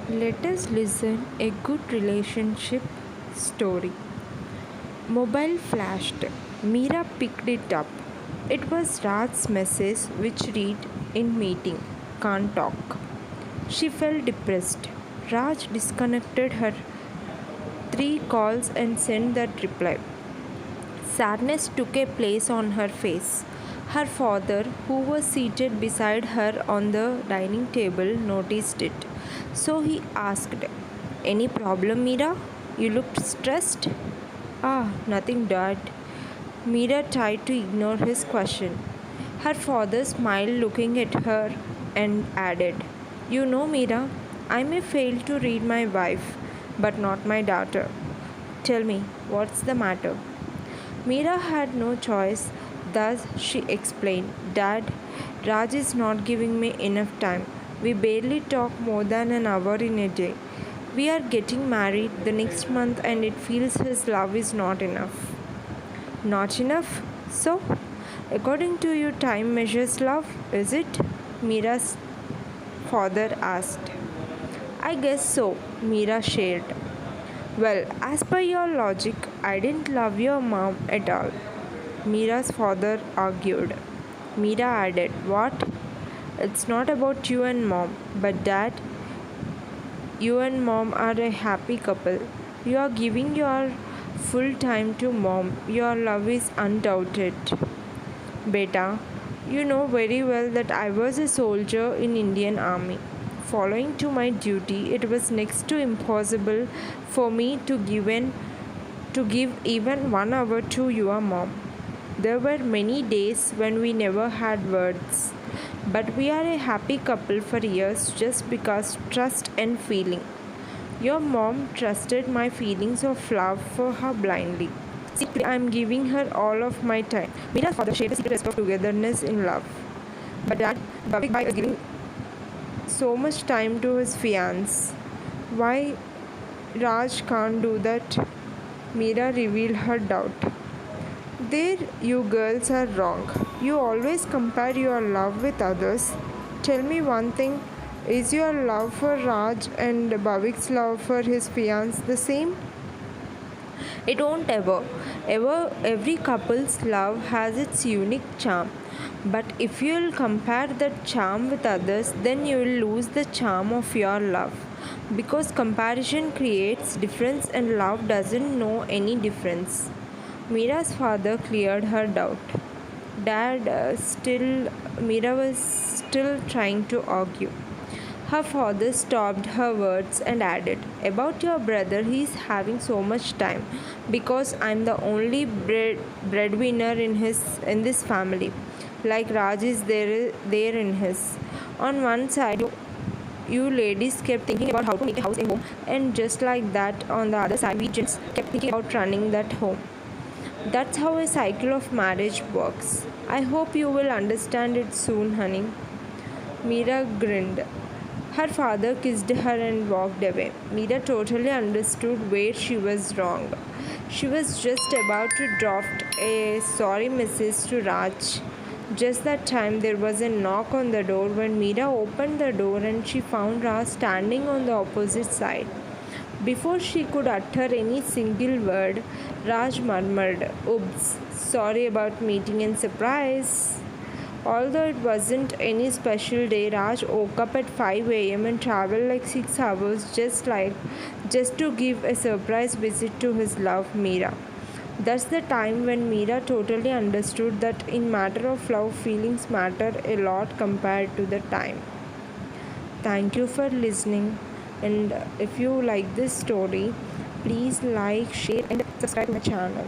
Let us listen a good relationship story. Mobile flashed. Meera picked it up. It was Raj's message which read in meeting. Can't talk. She felt depressed. Raj disconnected her 3 calls and sent that reply. Sadness took a place on her face. Her father, who was seated beside her on the dining table, noticed it. So he asked, "Any problem, Meera? You looked stressed." "Ah, nothing, Dad." Meera tried to ignore his question. Her father smiled, looking at her, and added, "You know, Meera, I may fail to read my wife, but not my daughter. Tell me, what's the matter?" Meera had no choice, thus she explained, "Dad, Raj is not giving me enough time. We barely talk more than an hour in a day. We are getting married the next month and it feels his love is not enough." "Not enough? So, according to you, time measures love, is it?" Meera's father asked. "I guess so," Meera shared. "Well, as per your logic, I didn't love your mom at all," Meera's father argued. Meera added, "What? It's not about you and mom, but Dad, you and mom are a happy couple. You are giving your full time to mom. Your love is undoubted." "Beta, you know very well that I was a soldier in Indian Army. Following to my duty, it was next to impossible for me to give even 1 hour to your mom. There were many days when we never had words, but we are a happy couple for years just because trust and feeling. Your mom trusted my feelings of love for her blindly. See, today I am giving her all of my time." Meera's father shared the secret recipe of togetherness in love. "But Dad, Bhavik Bhai is giving so much time to his fiancée. Why Raj can't do that?" Meera revealed her doubt. "There, you girls are wrong. You always compare your love with others. Tell me one thing, is your love for Raj and Bhavik's love for his fiancée the same?" "It won't ever. Every couple's love has its unique charm. But if you'll compare that charm with others, then you will lose the charm of your love. Because comparison creates difference and love doesn't know any difference." Meera's father cleared her doubt. Dad, Meera was still trying to argue. Her father stopped her words and added, "About your brother, he is having so much time because I'm the only breadwinner in this family. Like Raj is there in his. On one side, you ladies kept thinking about how to make a house and home, and just like that, on the other side, we gents kept thinking about running that home. That's how a cycle of marriage works. I hope you will understand it soon, honey." Meera grinned. Her father kissed her and walked away. Meera totally understood where she was wrong. She was just about to draft a sorry message to Raj. Just that time there was a knock on the door. When Meera opened the door and she found Raj standing on the opposite side. Before she could utter any single word, Raj murmured, "Oops, sorry about meeting and surprise." Although it wasn't any special day, Raj woke up at 5 a.m. and traveled like 6 hours just to give a surprise visit to his love, Meera. That's the time when Meera totally understood that in matter of love, feelings matter a lot compared to the time. Thank you for listening, and if you like this story, please like, share and subscribe to my channel.